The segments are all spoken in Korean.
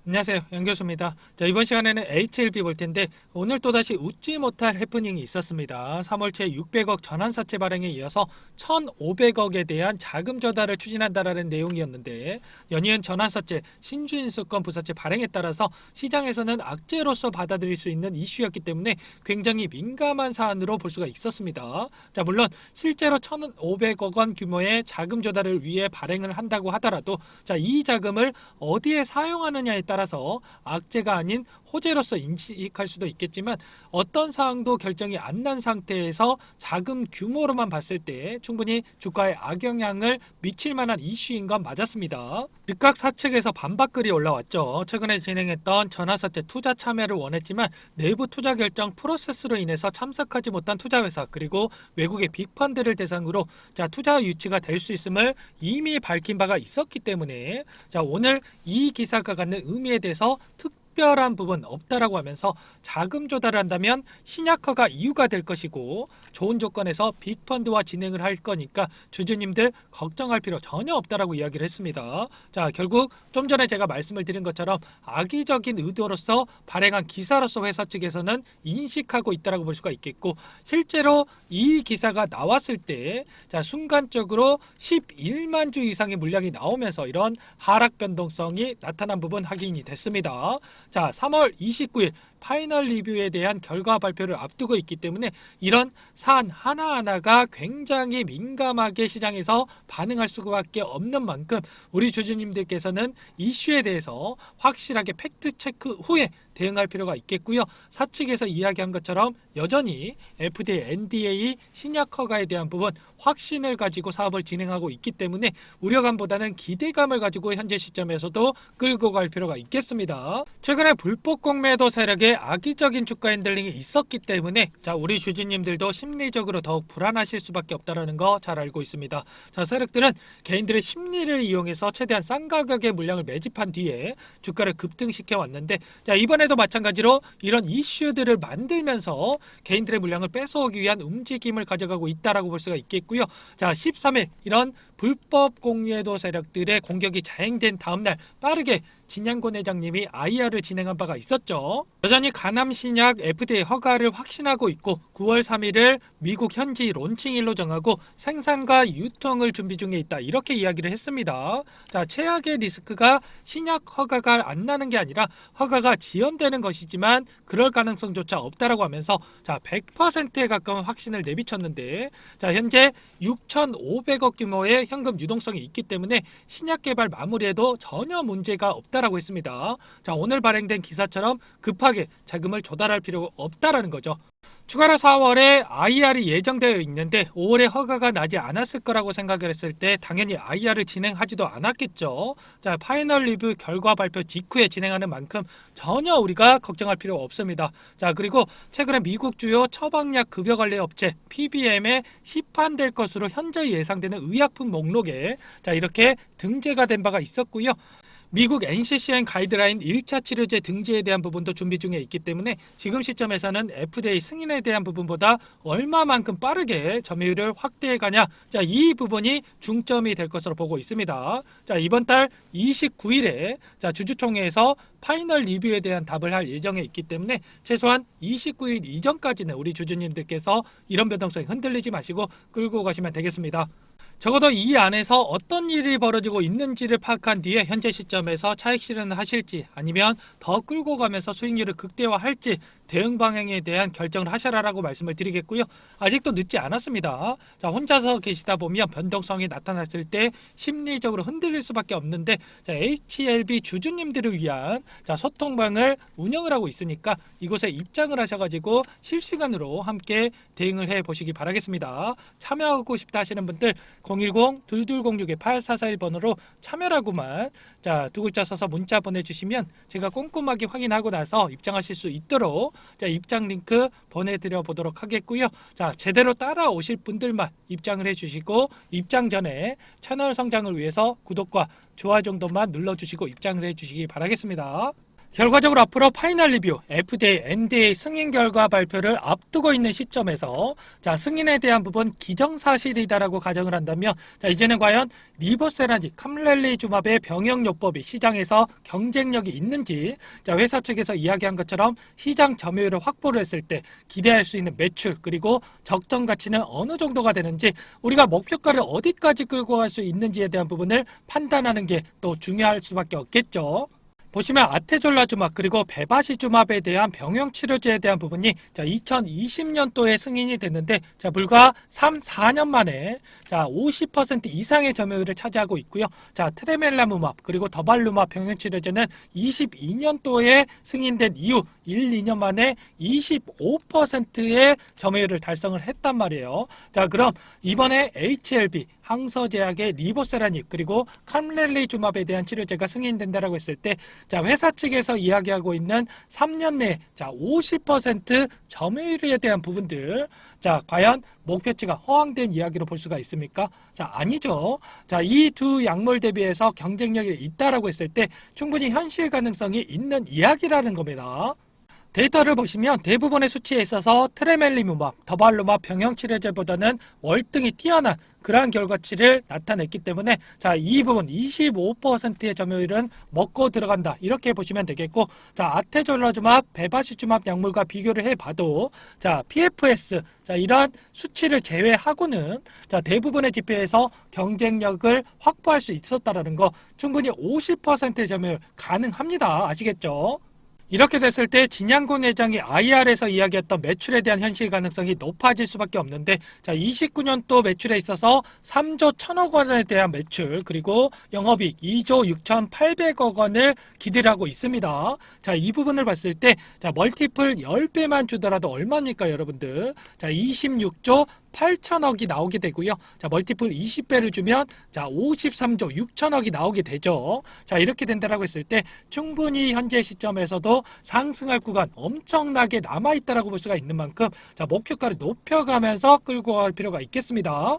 안녕하세요. 양교수입니다. 자, 이번 시간에는 HLB 볼 텐데 오늘 또다시 웃지 못할 해프닝이 있었습니다. 3월 초 600억 전환사채 발행에 이어서 1,500억에 대한 자금 조달을 추진한다라는 내용이었는데 연이은 전환사채, 신주인수권 부사채 발행에 따라서 시장에서는 악재로서 받아들일 수 있는 이슈였기 때문에 굉장히 민감한 사안으로 볼 수가 있었습니다. 자, 물론 실제로 1,500억 원 규모의 자금 조달을 위해 발행을 한다고 하더라도 자, 이 자금을 어디에 사용하느냐에 따라서 악재가 아닌 호재로서 인식할 수도 있겠지만 어떤 사항도 결정이 안 난 상태에서 자금 규모로만 봤을 때 충분히 주가에 악영향을 미칠 만한 이슈인 건 맞았습니다. 즉각 사측에서 반박글이 올라왔죠. 최근에 진행했던 전환사채 투자 참여를 원했지만 내부 투자 결정 프로세스로 인해서 참석하지 못한 투자회사 그리고 외국의 빅펀드를 대상으로 자, 투자 유치가 될 수 있음을 이미 밝힌 바가 있었기 때문에 자, 오늘 이 기사가 갖는 의미에 대해서 특별한 부분 없다라고 하면서 자금 조달을 한다면 신약허가 이유가 될 것이고 좋은 조건에서 빅펀드와 진행을 할 거니까 주주님들 걱정할 필요 전혀 없다라고 이야기를 했습니다. 자, 결국 좀 전에 제가 말씀을 드린 것처럼 악의적인 의도로서 발행한 기사로서 회사 측에서는 인식하고 있다라고 볼 수가 있겠고 실제로 이 기사가 나왔을 때 자, 순간적으로 11만 주 이상의 물량이 나오면서 이런 하락 변동성이 나타난 부분 확인이 됐습니다. 자, 3월 29일 파이널 리뷰에 대한 결과 발표를 앞두고 있기 때문에 이런 사안 하나하나가 굉장히 민감하게 시장에서 반응할 수밖에 없는 만큼 우리 주주님들께서는 이슈에 대해서 확실하게 팩트 체크 후에 대응할 필요가 있겠고요. 사측에서 이야기한 것처럼 여전히 FDA, NDA 신약 허가에 대한 부분 확신을 가지고 사업을 진행하고 있기 때문에 우려감보다는 기대감을 가지고 현재 시점에서도 끌고 갈 필요가 있겠습니다. 최근에 불법 공매도 세력의 악의적인 주가 핸들링이 있었기 때문에 자, 우리 주주님들도 심리적으로 더욱 불안하실 수밖에 없다는 거 잘 알고 있습니다. 자, 세력들은 개인들의 심리를 이용해서 최대한 싼 가격의 물량을 매집한 뒤에 주가를 급등시켜 왔는데 자, 이번에도 마찬가지로 이런 이슈들을 만들면서 개인들의 물량을 뺏어오기 위한 움직임을 가져가고 있다라고 볼 수가 있겠고요. 자, 13일 이런 불법 공매도 세력들의 공격이 자행된 다음날 빠르게 진양곤 회장님이 IR을 진행한 바가 있었죠. 여전히 가남 신약 FDA 허가를 확신하고 있고 9월 3일을 미국 현지 론칭일로 정하고 생산과 유통을 준비 중에 있다 이렇게 이야기를 했습니다. 자, 최악의 리스크가 신약 허가가 안 나는 게 아니라 허가가 지연되는 것이지만 그럴 가능성조차 없다라고 하면서 자, 100%에 가까운 확신을 내비쳤는데 자, 현재 6,500억 규모의 현금 유동성이 있기 때문에 신약 개발 마무리에도 전혀 문제가 없다라고 했습니다. 자, 오늘 발행된 기사처럼 급하게 자금을 조달할 필요가 없다라는 거죠. 추가로 4월에 IR이 예정되어 있는데 5월에 허가가 나지 않았을 거라고 생각을 했을 때 당연히 IR을 진행하지도 않았겠죠. 자, 파이널 리뷰 결과 발표 직후에 진행하는 만큼 전혀 우리가 걱정할 필요가 없습니다. 자, 그리고 최근에 미국 주요 처방약 급여관리 업체 PBM에 시판될 것으로 현재 예상되는 의약품 목록에 자, 이렇게 등재가 된 바가 있었고요. 미국 NCCN 가이드라인 1차 치료제 등재에 대한 부분도 준비 중에 있기 때문에 지금 시점에서는 FDA 승인에 대한 부분보다 얼마만큼 빠르게 점유율을 확대해 가냐 자, 이 부분이 중점이 될 것으로 보고 있습니다. 자, 이번 달 29일에 자, 주주총회에서 파이널 리뷰에 대한 답을 할 예정에 있기 때문에 최소한 29일 이전까지는 우리 주주님들께서 이런 변동성에 흔들리지 마시고 끌고 가시면 되겠습니다. 적어도 이 안에서 어떤 일이 벌어지고 있는지를 파악한 뒤에 현재 시점에서 차익 실현을 하실지 아니면 더 끌고 가면서 수익률을 극대화할지 대응 방향에 대한 결정을 하셔라라고 말씀을 드리겠고요. 아직도 늦지 않았습니다. 자, 혼자서 계시다 보면 변동성이 나타났을 때 심리적으로 흔들릴 수밖에 없는데 자, HLB 주주님들을 위한 자, 소통방을 운영을 하고 있으니까 이곳에 입장을 하셔가지고 실시간으로 함께 대응을 해보시기 바라겠습니다. 참여하고 싶다 하시는 분들 010-2206-8441번으로 참여라고만 자, 두 글자 써서 문자 보내주시면 제가 꼼꼼하게 확인하고 나서 입장하실 수 있도록 자, 입장 링크 보내드려 보도록 하겠고요. 자, 제대로 따라오실 분들만 입장을 해주시고 입장 전에 채널 성장을 위해서 구독과 좋아요 정도만 눌러주시고 입장을 해주시기 바라겠습니다. 결과적으로 앞으로 파이널 리뷰, FDA, NDA 승인 결과 발표를 앞두고 있는 시점에서 자, 승인에 대한 부분 기정사실이다라고 가정을 한다면 자, 이제는 과연 리보세라직, 캄렐리주맙의 병역요법이 시장에서 경쟁력이 있는지 자, 회사 측에서 이야기한 것처럼 시장 점유율을 확보를 했을 때 기대할 수 있는 매출 그리고 적정 가치는 어느 정도가 되는지 우리가 목표가를 어디까지 끌고 갈 수 있는지에 대한 부분을 판단하는 게 또 중요할 수밖에 없겠죠. 보시면 아테졸라주맙 그리고 베바시주맙에 대한 병용치료제에 대한 부분이 자 2020년도에 승인이 됐는데 자 불과 3, 4년 만에 자 50% 이상의 점유율을 차지하고 있고요. 자 트레멜라무맙 그리고 더발루맙 병용치료제는 22년도에 승인된 이후 1, 2년 만에 25%의 점유율을 달성을 했단 말이에요. 자 그럼 이번에 HLB 항서제약의 리보세라닙 그리고 캄렐리주맙에 대한 치료제가 승인된다라고 했을 때 자, 회사 측에서 이야기하고 있는 3년 내에 자, 50% 점유율에 대한 부분들. 자, 과연 목표치가 허황된 이야기로 볼 수가 있습니까? 자, 아니죠. 자, 이 두 약물 대비해서 경쟁력이 있다라고 했을 때 충분히 현실 가능성이 있는 이야기라는 겁니다. 데이터를 보시면 대부분의 수치에 있어서 트레멜리무맙, 더발루맙 병용치료제보다는 월등히 뛰어난 그러한 결과치를 나타냈기 때문에 자, 이 부분 25%의 점유율은 먹고 들어간다 이렇게 보시면 되겠고 자, 아테졸라주맙, 베바시주맙 약물과 비교를 해봐도 자, PFS 자, 이러한 수치를 제외하고는 자, 대부분의 지표에서 경쟁력을 확보할 수 있었다라는 거 충분히 50%의 점유율 가능합니다. 아시겠죠? 이렇게 됐을 때 진양곤 회장이 IR에서 이야기했던 매출에 대한 현실 가능성이 높아질 수밖에 없는데 자 29년도 매출에 있어서 3조 1천억 원에 대한 매출 그리고 영업이익 2조 6,800억 원을 기대를 하고 있습니다. 자 이 부분을 봤을 때 자 멀티플 10배만 주더라도 얼마입니까 여러분들? 자 26조 8천억이 나오게 되고요. 자, 멀티플 20배를 주면 자, 53조 6천억이 나오게 되죠. 자, 이렇게 된다라고 했을 때 충분히 현재 시점에서도 상승할 구간 엄청나게 남아 있다라고 볼 수가 있는 만큼 자, 목표가를 높여가면서 끌고 갈 필요가 있겠습니다.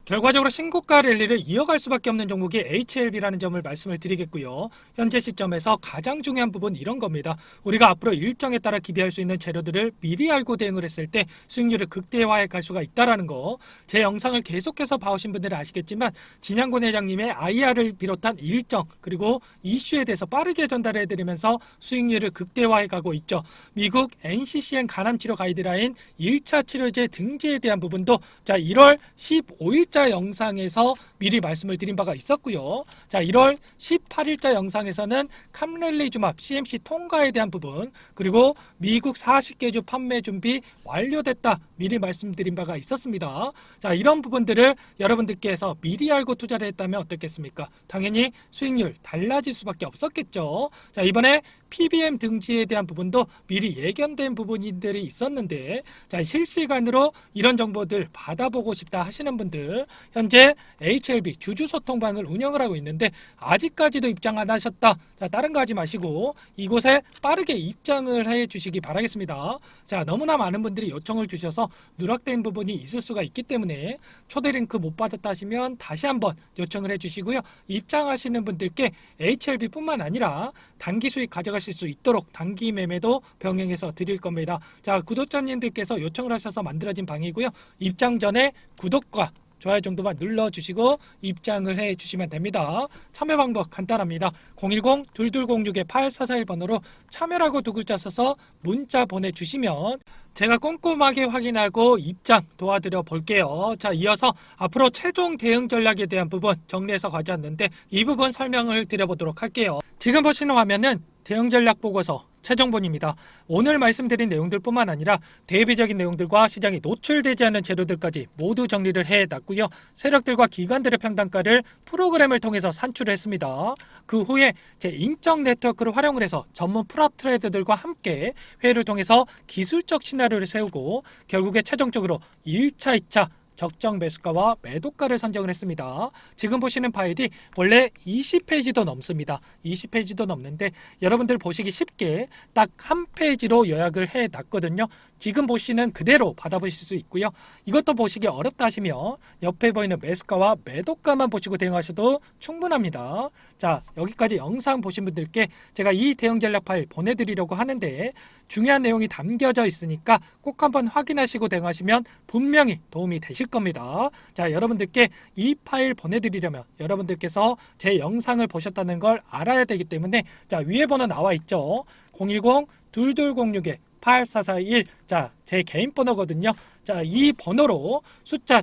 결과적으로 신고가 랠리를 이어갈 수밖에 없는 종목이 HLB라는 점을 말씀을 드리겠고요. 현재 시점에서 가장 중요한 부분은 이런 겁니다. 우리가 앞으로 일정에 따라 기대할 수 있는 재료들을 미리 알고 대응을 했을 때 수익률을 극대화해 갈 수가 있다는 거. 제 영상을 계속해서 봐오신 분들은 아시겠지만 진양곤 회장님의 IR을 비롯한 일정 그리고 이슈에 대해서 빠르게 전달해드리면서 수익률을 극대화해 가고 있죠. 미국 NCCN 간암치료 가이드라인 1차 치료제 등재에 대한 부분도 자 1월 15일자 영상에서 미리 말씀을 드린 바가 있었고요. 자 1월 18일자 영상에서는 캄렐리주맙 CMC 통과에 대한 부분 그리고 미국 40개주 판매 준비 완료됐다 미리 말씀드린 바가 있었습니다. 자 이런 부분들을 여러분들께서 미리 알고 투자를 했다면 어떻겠습니까? 당연히 수익률 달라질 수밖에 없었겠죠. 자 이번에 PBM 등지에 대한 부분도 미리 예견된 부분들이 있었는데 자 실시간으로 이런 정보들 받아보고 싶다 하시는 분들 현재 HLB 주주소통방을 운영을 하고 있는데 아직까지도 입장 안 하셨다. 자 다른 거 하지 마시고 이곳에 빠르게 입장을 해 주시기 바라겠습니다. 자 너무나 많은 분들이 요청을 주셔서 누락된 부분이 있을 수가 있기 때문에 초대 링크 못 받았다 하시면 다시 한번 요청을 해 주시고요. 입장하시는 분들께 HLB 뿐만 아니라 단기 수익 가져가실 수 있도록 단기 매매도 병행해서 드릴 겁니다. 자 구독자님들께서 요청을 하셔서 만들어진 방이고요. 입장 전에 구독과 좋아요 정도만 눌러주시고 입장을 해주시면 됩니다. 참여 방법 간단합니다. 010-2206-8441번으로 참여라고 두 글자 써서 문자 보내주시면 제가 꼼꼼하게 확인하고 입장 도와드려 볼게요. 자 이어서 앞으로 최종 대응 전략에 대한 부분 정리해서 가져왔는데 이 부분 설명을 드려보도록 할게요. 지금 보시는 화면은 대응 전략 보고서 최종본입니다. 오늘 말씀드린 내용들뿐만 아니라 대비적인 내용들과 시장이 노출되지 않는 재료들까지 모두 정리를 해놨고요. 세력들과 기관들의 평단가를 프로그램을 통해서 산출을 했습니다. 그 후에 제 인적 네트워크를 활용을 해서 전문 프랍 트레이더들과 함께 회의를 통해서 기술적 시나리오를 세우고 결국에 최종적으로 1차, 2차 적정 매수가와 매도가를 선정을 했습니다. 지금 보시는 파일이 원래 20페이지도 넘습니다. 20페이지도 넘는데 여러분들 보시기 쉽게 딱 한 페이지로 요약을 해 놨거든요. 지금 보시는 그대로 받아보실 수 있고요. 이것도 보시기 어렵다 하시면 옆에 보이는 매수가와 매도가만 보시고 대응하셔도 충분합니다. 자, 여기까지 영상 보신 분들께 제가 이 대응 전략 파일 보내드리려고 하는데 중요한 내용이 담겨져 있으니까 꼭 한번 확인하시고 대응하시면 분명히 도움이 되실 겁니다. 자, 여러분들께 이 파일 보내드리려면 여러분들께서 제 영상을 보셨다는 걸 알아야 되기 때문에 자, 위에 번호 나와 있죠. 010-2206-8441. 자, 제 개인 번호거든요. 자, 이 번호로 숫자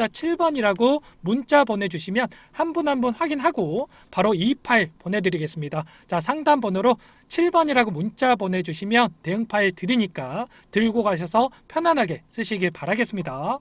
7번이라고 문자 보내주시면 한 분 한 분 확인하고 바로 이 파일 보내드리겠습니다. 자, 상담 번호로 7번이라고 문자 보내주시면 대응 파일 드리니까 들고 가셔서 편안하게 쓰시길 바라겠습니다.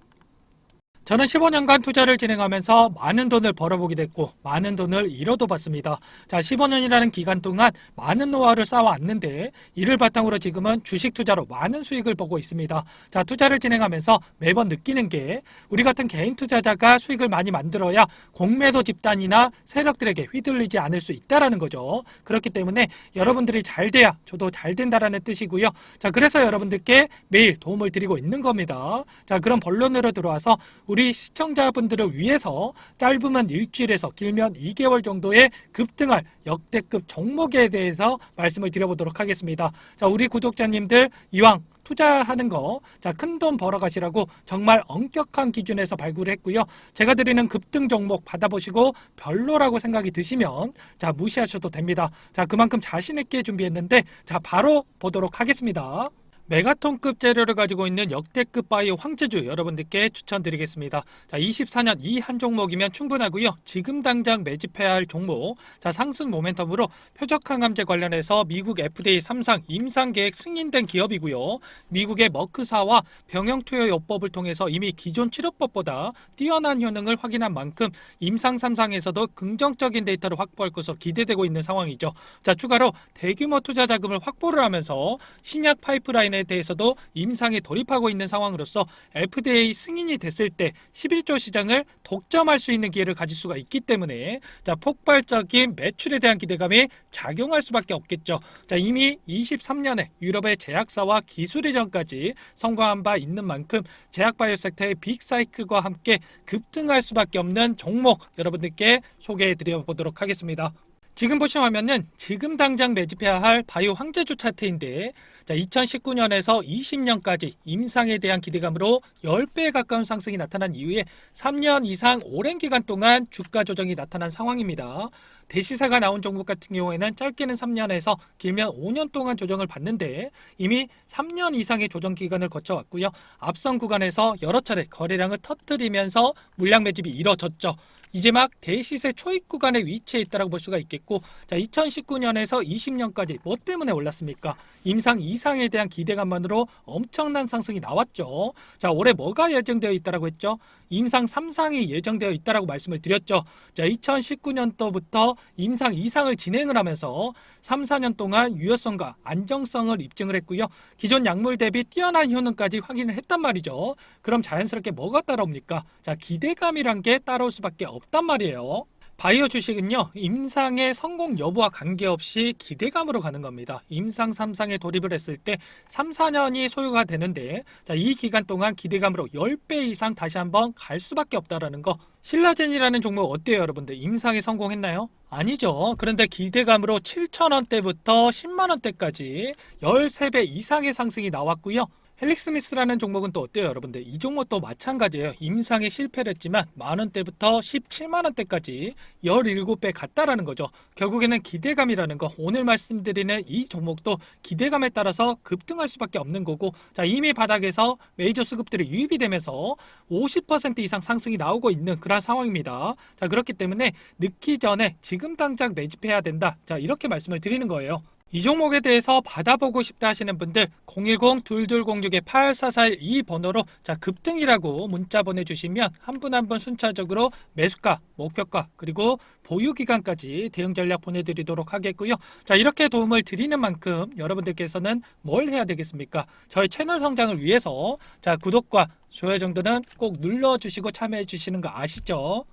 저는 15년간 투자를 진행하면서 많은 돈을 벌어보게 됐고 많은 돈을 잃어도 봤습니다. 자, 15년이라는 기간 동안 많은 노하우를 쌓아왔는데 이를 바탕으로 지금은 주식 투자로 많은 수익을 보고 있습니다. 자, 투자를 진행하면서 매번 느끼는 게 우리 같은 개인 투자자가 수익을 많이 만들어야 공매도 집단이나 세력들에게 휘둘리지 않을 수 있다라는 거죠. 그렇기 때문에 여러분들이 잘 돼야 저도 잘 된다라는 뜻이고요. 자, 그래서 여러분들께 매일 도움을 드리고 있는 겁니다. 자, 그럼 본론으로 들어와서 우리 시청자분들을 위해서 짧으면 일주일에서 길면 2개월 정도의 급등할 역대급 종목에 대해서 말씀을 드려보도록 하겠습니다. 자, 우리 구독자님들 이왕 투자하는 거, 자, 큰돈 벌어가시라고 정말 엄격한 기준에서 발굴을 했고요. 제가 드리는 급등 종목 받아보시고 별로라고 생각이 드시면 자, 무시하셔도 됩니다. 자, 그만큼 자신 있게 준비했는데 자, 바로 보도록 하겠습니다. 메가톤급 재료를 가지고 있는 역대급 바이오 황제주 여러분들께 추천드리겠습니다. 자, 24년 이 한 종목이면 충분하고요. 지금 당장 매집해야 할 종목. 자, 상승 모멘텀으로 표적 항암제 관련해서 미국 FDA 3상 임상 계획 승인된 기업이고요. 미국의 머크사와 병용 투여 요법을 통해서 이미 기존 치료법보다 뛰어난 효능을 확인한 만큼 임상 3상에서도 긍정적인 데이터를 확보할 것으로 기대되고 있는 상황이죠. 자, 추가로 대규모 투자 자금을 확보를 하면서 신약 파이프라인에 대해서도 임상에 돌입하고 있는 상황으로서 FDA 승인이 됐을 때 11조 시장을 독점할 수 있는 기회를 가질 수가 있기 때문에 자, 폭발적인 매출에 대한 기대감이 작용할 수밖에 없겠죠. 자, 이미 23년에 유럽의 제약사와 기술 이전까지 성공한 바 있는 만큼 제약바이오 섹터의 빅사이클과 함께 급등할 수밖에 없는 종목 여러분들께 소개해 드려 보도록 하겠습니다. 지금 보시는 화면은 지금 당장 매집해야 할 바이오 황제주 차트인데 자, 2019년에서 20년까지 임상에 대한 기대감으로 10배에 가까운 상승이 나타난 이후에 3년 이상 오랜 기간 동안 주가 조정이 나타난 상황입니다. 대시사가 나온 종목 같은 경우에는 짧게는 3년에서 길면 5년 동안 조정을 받는데 이미 3년 이상의 조정 기간을 거쳐왔고요. 앞선 구간에서 여러 차례 거래량을 터뜨리면서 물량 매집이 이뤄졌죠. 이제 막 대시세 초입 구간에 위치해 있다고 볼 수가 있겠고 자, 2019년에서 20년까지 뭐 때문에 올랐습니까? 임상 이상에 대한 기대감만으로 엄청난 상승이 나왔죠. 자, 올해 뭐가 예정되어 있다고 했죠? 임상 3상이 예정되어 있다고 말씀을 드렸죠. 자, 2019년도부터 임상 2상을 진행을 하면서 3, 4년 동안 유효성과 안정성을 입증을 했고요. 기존 약물 대비 뛰어난 효능까지 확인을 했단 말이죠. 그럼 자연스럽게 뭐가 따라옵니까? 자, 기대감이란 게 따라올 수밖에 없단 말이에요. 바이오 주식은요, 임상의 성공 여부와 관계없이 기대감으로 가는 겁니다. 임상 3상에 돌입을 했을 때 3, 4년이 소요가 되는데 자, 이 기간 동안 기대감으로 10배 이상 다시 한번 갈 수밖에 없다라는 거. 신라젠이라는 종목 어때요, 여러분들? 임상에 성공했나요? 아니죠. 그런데 기대감으로 7,000원대부터 10만원대까지 13배 이상의 상승이 나왔고요. 헬릭스미스라는 종목은 또 어때요, 여러분들? 이 종목도 마찬가지예요. 임상에 실패를 했지만 만원대부터 17만원대까지 17배 갔다라는 거죠. 결국에는 기대감이라는 거, 오늘 말씀드리는 이 종목도 기대감에 따라서 급등할 수밖에 없는 거고 자, 이미 바닥에서 메이저 수급들이 유입이 되면서 50% 이상 상승이 나오고 있는 그런 상황입니다. 자, 그렇기 때문에 늦기 전에 지금 당장 매집해야 된다. 자, 이렇게 말씀을 드리는 거예요. 이 종목에 대해서 받아보고 싶다 하시는 분들 010-2206-8441 번호로 급등이라고 문자 보내주시면 한 분 한 분 순차적으로 매수가, 목표가 그리고 보유기간까지 대응 전략 보내드리도록 하겠고요. 이렇게 도움을 드리는 만큼 여러분들께서는 뭘 해야 되겠습니까? 저희 채널 성장을 위해서 구독과 좋아요 정도는 꼭 눌러주시고 참여해 주시는 거 아시죠?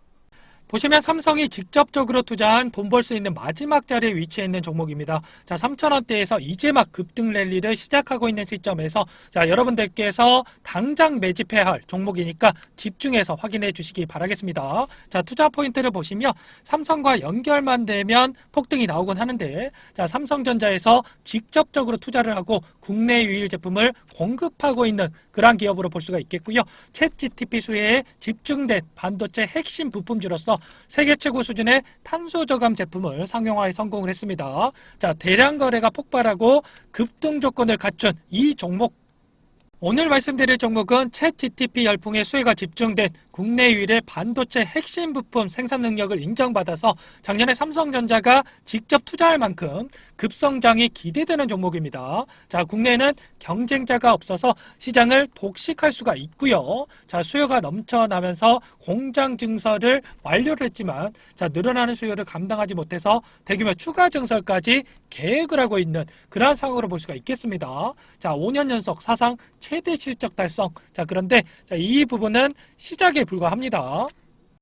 보시면 삼성이 직접적으로 투자한 돈 벌 수 있는 마지막 자리에 위치해 있는 종목입니다. 3,000원대에서 이제 막 급등 랠리를 시작하고 있는 시점에서 여러분들께서 당장 매집해야 할 종목이니까 집중해서 확인해 주시기 바라겠습니다. 투자 포인트를 보시면 삼성과 연결만 되면 폭등이 나오곤 하는데 삼성전자에서 직접적으로 투자를 하고 국내 유일 제품을 공급하고 있는 그러한 기업으로 볼 수가 있겠고요. 챗GPT 수혜에 집중된 반도체 핵심 부품주로서 세계 최고 수준의 탄소 저감 제품을 상용화에 성공을 했습니다. 대량 거래가 폭발하고 급등 조건을 갖춘 이 종목, 오늘 말씀드릴 종목은 챗GPT 열풍의 수혜가 집중된 국내 유일의 반도체 핵심 부품 생산 능력을 인정받아서 작년에 삼성전자가 직접 투자할 만큼 급성장이 기대되는 종목입니다. 국내에는 경쟁자가 없어서 시장을 독식할 수가 있고요. 수요가 넘쳐나면서 공장 증설을 완료를 했지만 늘어나는 수요를 감당하지 못해서 대규모 추가 증설까지 계획을 하고 있는 그러한 상황으로 볼 수가 있겠습니다. 5년 연속 사상 최대 실적 달성. 그런데 이 부분은 시작에 불과합니다.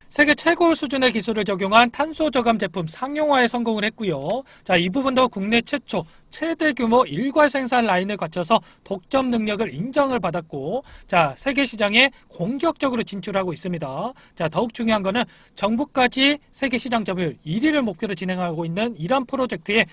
세계 최고 수준의 기술을 적용한 탄소 저감 제품 상용화에 성공을 했고요. 이 부분도 국내 최초 최대 규모 일괄 생산 라인을 거쳐서 독점 능력을 인정을 받았고 세계 시장에 공격적으로 진출하고 있습니다. 더욱 중요한 거는 정부까지 세계 시장 점유율 1위를 목표로 진행하고 있는 이런 프로젝트에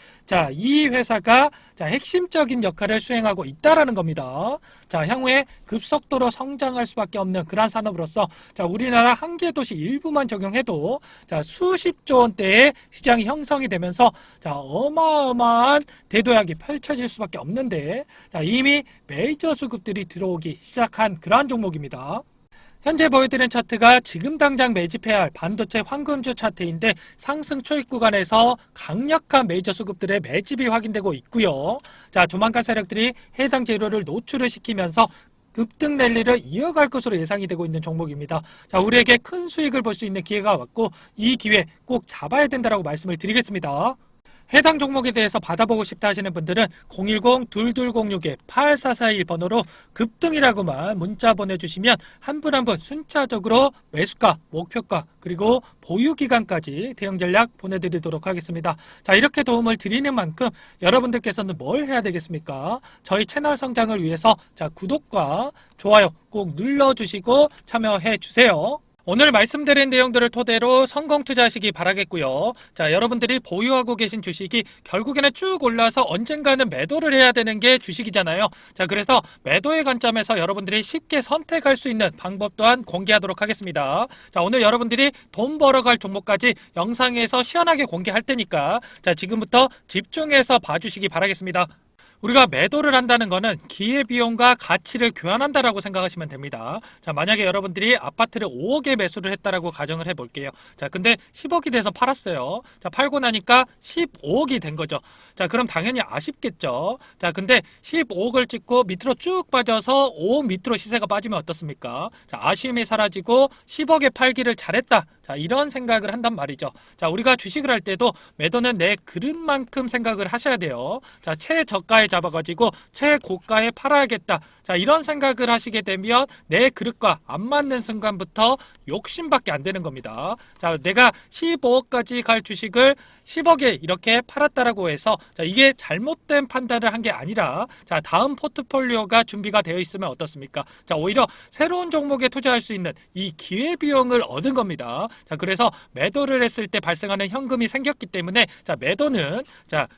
이 회사가 핵심적인 역할을 수행하고 있다라는 겁니다. 향후에 급속도로 성장할 수밖에 없는 그러한 산업으로서 우리나라 한 개 도시 일부만 적용해도 수십조 원대의 시장이 형성이 되면서 어마어마한 대도약이 펼쳐질 수밖에 없는데 이미 메이저 수급들이 들어오기 시작한 그러한 종목입니다. 현재 보여드린 차트가 지금 당장 매집해야 할 반도체 황금주 차트인데 상승 초입 구간에서 강력한 메이저 수급들의 매집이 확인되고 있고요. 조만간 세력들이 해당 재료를 노출을 시키면서 급등 랠리를 이어갈 것으로 예상이 되고 있는 종목입니다. 우리에게 큰 수익을 볼 수 있는 기회가 왔고 이 기회 꼭 잡아야 된다라고 말씀을 드리겠습니다. 해당 종목에 대해서 받아보고 싶다 하시는 분들은 010-2206-8441 번호로 급등이라고만 문자 보내주시면 한 분 한 분 순차적으로 매수가, 목표가 그리고 보유기간까지 대응 전략 보내드리도록 하겠습니다. 이렇게 도움을 드리는 만큼 여러분들께서는 뭘 해야 되겠습니까? 저희 채널 성장을 위해서 구독과 좋아요 꼭 눌러주시고 참여해 주세요. 오늘 말씀드린 내용들을 토대로 성공 투자하시기 바라겠고요. 여러분들이 보유하고 계신 주식이 결국에는 쭉 올라서 언젠가는 매도를 해야 되는 게 주식이잖아요. 그래서 매도의 관점에서 여러분들이 쉽게 선택할 수 있는 방법 또한 공개하도록 하겠습니다. 오늘 여러분들이 돈 벌어갈 종목까지 영상에서 시원하게 공개할 테니까 지금부터 집중해서 봐주시기 바라겠습니다. 우리가 매도를 한다는 거는 기회비용과 가치를 교환한다라고 생각하시면 됩니다. 만약에 여러분들이 아파트를 5억에 매수를 했다라고 가정을 해볼게요. 근데 10억이 돼서 팔았어요. 팔고 나니까 15억이 된 거죠. 그럼 당연히 아쉽겠죠. 근데 15억을 찍고 밑으로 쭉 빠져서 5억 밑으로 시세가 빠지면 어떻습니까? 아쉬움이 사라지고 10억에 팔기를 잘했다. 이런 생각을 한단 말이죠. 우리가 주식을 할 때도 매도는 내 그릇만큼 생각을 하셔야 돼요. 최저가에 잡아가지고 최고가에 팔아야겠다. 이런 생각을 하시게 되면 내 그릇과 안 맞는 순간부터 욕심밖에 안 되는 겁니다. 내가 15억까지 갈 주식을 10억에 이렇게 팔았다라고 해서 이게 잘못된 판단을 한 게 아니라 다음 포트폴리오가 준비가 되어 있으면 어떻습니까? 오히려 새로운 종목에 투자할 수 있는 이 기회비용을 얻은 겁니다. 그래서 매도를 했을 때 발생하는 현금이 생겼기 때문에 매도는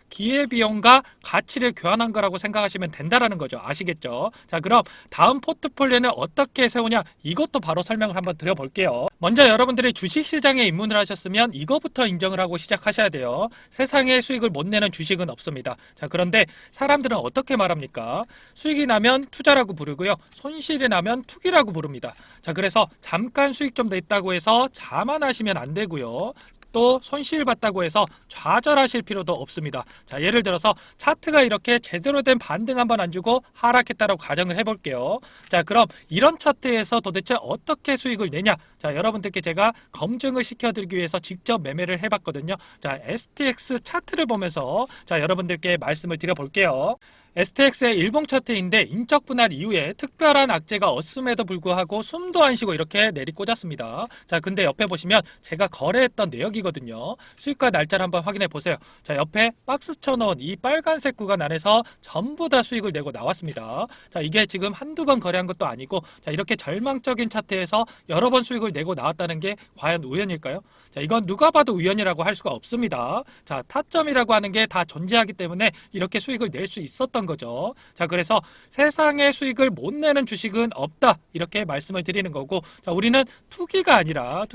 기회비용과 가치를 교환한 거라고 생각하시면 된다라는 거죠. 아시겠죠? 그럼 다음 포트폴리오는 어떻게 세우냐, 이것도 바로 설명을 한번 드려볼게요. 먼저 여러분들이 주식시장에 입문을 하셨으면 이거부터 인정을 하고 시작하셔야 돼요. 세상에 수익을 못 내는 주식은 없습니다. 그런데 사람들은 어떻게 말합니까? 수익이 나면 투자라고 부르고요, 손실이 나면 투기라고 부릅니다. 그래서 잠깐 수익 좀 냈다고 해서 자만하시면 안 되고요. 또 손실봤다고 해서 좌절하실 필요도 없습니다. 자, 예를 들어서 차트가 이렇게 제대로 된 반등 한번 안 주고 하락했다라고 가정을 해볼게요. 자, 그럼 이런 차트에서 도대체 어떻게 수익을 내냐? 자, 여러분들께 제가 검증을 시켜드리기 위해서 직접 매매를 해봤거든요. 자, STX 차트를 보면서 자, 여러분들께 말씀을 드려볼게요. STX의 일봉 차트인데 인적 분할 이후에 특별한 악재가 없음에도 불구하고 숨도 안 쉬고 이렇게 내리꽂았습니다. 자, 근데 옆에 보시면 제가 거래했던 내역이거든요. 수익과 날짜를 한번 확인해 보세요. 자, 옆에 박스 쳐놓은 이 빨간색 구간 안에서 전부 다 수익을 내고 나왔습니다. 자, 이게 지금 한두 번 거래한 것도 아니고 자, 이렇게 절망적인 차트에서 여러 번 수익을 내고 나왔다는 게 과연 우연일까요? 자, 이건 누가 봐도 우연이라고 할 수가 없습니다. 자, 타점이라고 하는 게 다 존재하기 때문에 이렇게 수익을 낼 수 있었던 거죠. 자, 그래서 세상에 수익을 못 내는 주식은 없다 이렇게 말씀을 드리는 거고, 자, 우리는 투기가 아니라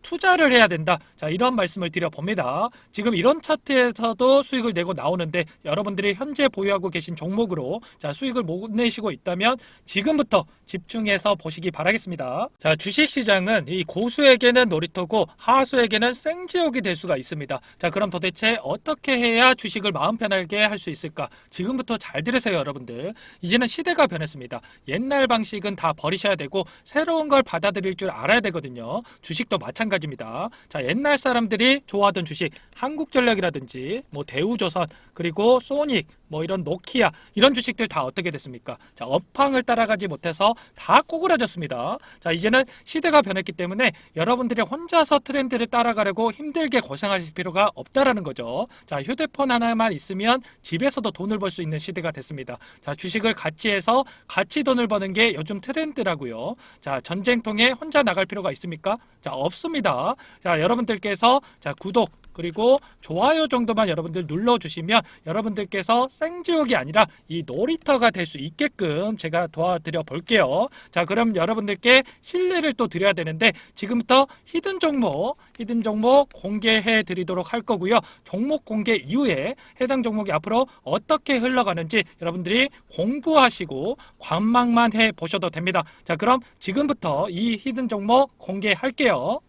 투자를 해야 된다. 자, 이런 말씀을 드려봅니다. 지금 이런 차트에서도 수익을 내고 나오는데 여러분들이 현재 보유하고 계신 종목으로 자, 수익을 못 내시고 있다면 지금부터 집중해서 보시기 바라겠습니다. 자, 주식시장은 이 고수에게는 놀이터고 하수에게는 생지옥이 될 수가 있습니다. 자, 그럼 도대체 어떻게 해야 주식을 마음 편하게 할 수 있을까? 지금부터 잘 들으세요, 여러분들. 이제는 시대가 변했습니다. 옛날 방식은 다 버리셔야 되고 새로운 걸 받아들일 줄 알아야 되거든요. 주식도 마찬가지입니다. 자, 옛날 사람들이 좋아하던 주식, 한국전력이라든지 뭐 대우조선, 그리고 소닉, 뭐 이런 노키아, 이런 주식들 다 어떻게 됐습니까? 자, 업황을 따라가지 못해서 다 꼬그라졌습니다. 자, 이제는 시대가 변했기 때문에 여러분들이 혼자서 트렌드를 따라가려고 힘들게 고생하실 필요가 없다라는 거죠. 자, 휴대폰 하나만 있으면 집에서도 돈을 벌 수 있는 시대가 됐습니다. 자, 주식을 같이 해서 같이 돈을 버는 게 요즘 트렌드라고요. 자, 전쟁통에 혼자 나갈 필요가 있습니까? 자, 없습니다. 자, 여러분들께서 자, 구독 그리고 좋아요 정도만 여러분들 눌러주시면 여러분들께서 생지옥이 아니라 이 놀이터가 될 수 있게끔 제가 도와드려 볼게요. 자, 그럼 여러분들께 신뢰를 또 드려야 되는데 지금부터 히든 종목 공개해 드리도록 할 거고요. 종목 공개 이후에 해당 종목이 앞으로 어떻게 흘러가는지 여러분들이 공부하시고 관망만 해 보셔도 됩니다. 자, 그럼 지금부터 이 히든 종목 공개할게요.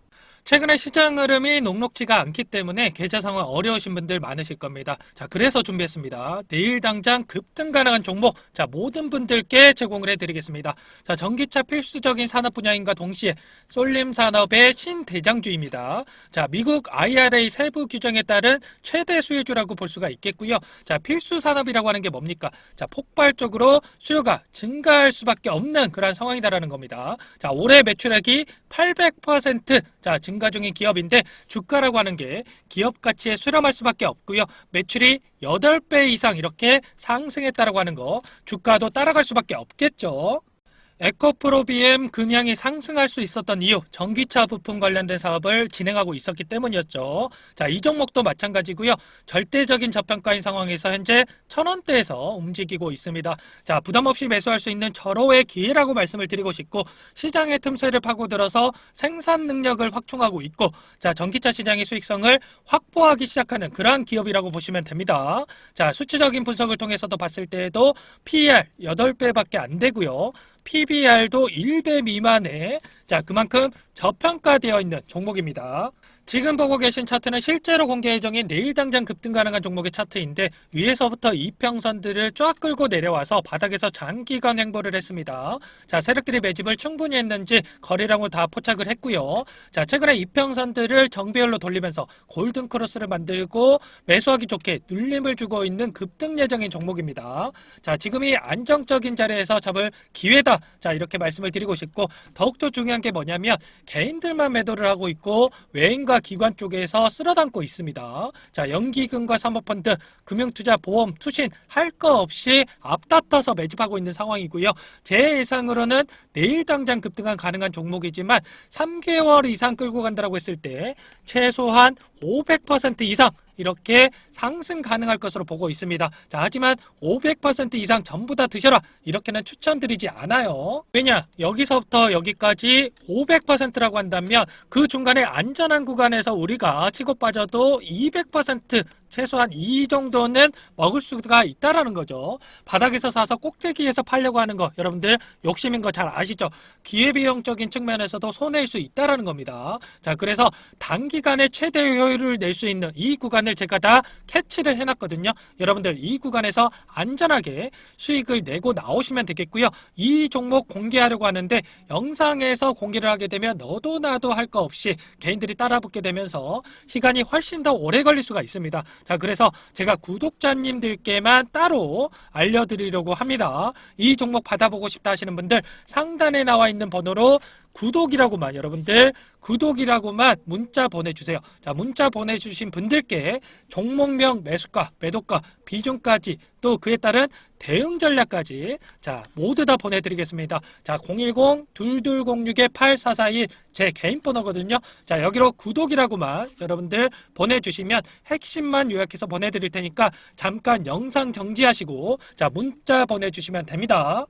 최근에 시장 흐름이 녹록지가 않기 때문에 계좌 상황 어려우신 분들 많으실 겁니다. 자, 그래서 준비했습니다. 내일 당장 급등 가능한 종목, 자, 모든 분들께 제공을 해드리겠습니다. 자, 전기차 필수적인 산업 분야인가 동시에 쏠림 산업의 신대장주입니다. 자, 미국 IRA 세부 규정에 따른 최대 수혜주라고 볼 수가 있겠고요. 자, 필수 산업이라고 하는 게 뭡니까? 자, 폭발적으로 수요가 증가할 수밖에 없는 그런 상황이다라는 겁니다. 자, 올해 매출액이 800% 자, 증가 중인 기업인데 주가라고 하는 게 기업 가치에 수렴할 수밖에 없고요. 매출이 8배 이상 이렇게 상승했다라고 하는 거 주가도 따라갈 수밖에 없겠죠. 에코프로 BM 금양이 상승할 수 있었던 이유, 전기차 부품 관련된 사업을 진행하고 있었기 때문이었죠. 자, 이 종목도 마찬가지고요. 절대적인 저평가인 상황에서 현재 1,000원대에서 움직이고 있습니다. 자, 부담 없이 매수할 수 있는 절호의 기회라고 말씀을 드리고 싶고, 시장의 틈새를 파고들어서 생산 능력을 확충하고 있고, 자, 전기차 시장의 수익성을 확보하기 시작하는 그러한 기업이라고 보시면 됩니다. 자, 수치적인 분석을 통해서도 봤을 때에도 PER 8배밖에 안 되고요. PBR도 1배 미만에 자, 그만큼 저평가되어 있는 종목입니다. 지금 보고 계신 차트는 실제로 공개 예정인 내일 당장 급등 가능한 종목의 차트인데 위에서부터 이평선들을 쫙 끌고 내려와서 바닥에서 장기간 행보를 했습니다. 자, 세력들이 매집을 충분히 했는지 거래량을 다 포착을 했고요. 자, 최근에 이평선들을 정배열로 돌리면서 골든 크로스를 만들고 매수하기 좋게 눌림을 주고 있는 급등 예정인 종목입니다. 자, 지금이 안정적인 자리에서 잡을 기회다. 자, 이렇게 말씀을 드리고 싶고, 더욱더 중요한 게 뭐냐면 개인들만 매도를 하고 있고 외인과 기관 쪽에서 쓸어담고 있습니다. 자, 연기금과 사모펀드, 금융투자, 보험, 투신 할 거 없이 앞다퉈서 매집하고 있는 상황이고요. 제 예상으로는 내일 당장 급등한 가능한 종목이지만 3개월 이상 끌고 간다고 했을 때 최소한 500% 이상 이렇게 상승 가능할 것으로 보고 있습니다. 자, 하지만 500% 이상 전부 다 드셔라 이렇게는 추천드리지 않아요. 왜냐? 여기서부터 여기까지 500%라고 한다면 그 중간에 안전한 구간에서 우리가 치고 빠져도 200% 최소한 이 정도는 먹을 수가 있다라는 거죠. 바닥에서 사서 꼭대기에서 팔려고 하는 거 여러분들 욕심인 거 잘 아시죠? 기회비용적인 측면에서도 손해일 수 있다라는 겁니다. 자, 그래서 단기간에 최대 효율을 낼 수 있는 이 구간을 제가 다 캐치를 해놨거든요. 여러분들 이 구간에서 안전하게 수익을 내고 나오시면 되겠고요. 이 종목 공개하려고 하는데 영상에서 공개를 하게 되면 너도 나도 할 거 없이 개인들이 따라붙게 되면서 시간이 훨씬 더 오래 걸릴 수가 있습니다. 자, 그래서 제가 구독자님들께만 따로 알려드리려고 합니다. 이 종목 받아보고 싶다 하시는 분들 상단에 나와 있는 번호로 구독이라고만 여러분들 구독이라고만 문자 보내주세요. 자, 문자 보내주신 분들께 종목명 매수가 매도가 비중까지 또 그에 따른 대응 전략까지 자 모두 다 보내드리겠습니다. 자, 010-2206-8441 제 개인 번호거든요. 자, 여기로 구독이라고만 여러분들 보내주시면 핵심만 요약해서 보내드릴 테니까 잠깐 영상 정지하시고 자 문자 보내주시면 됩니다.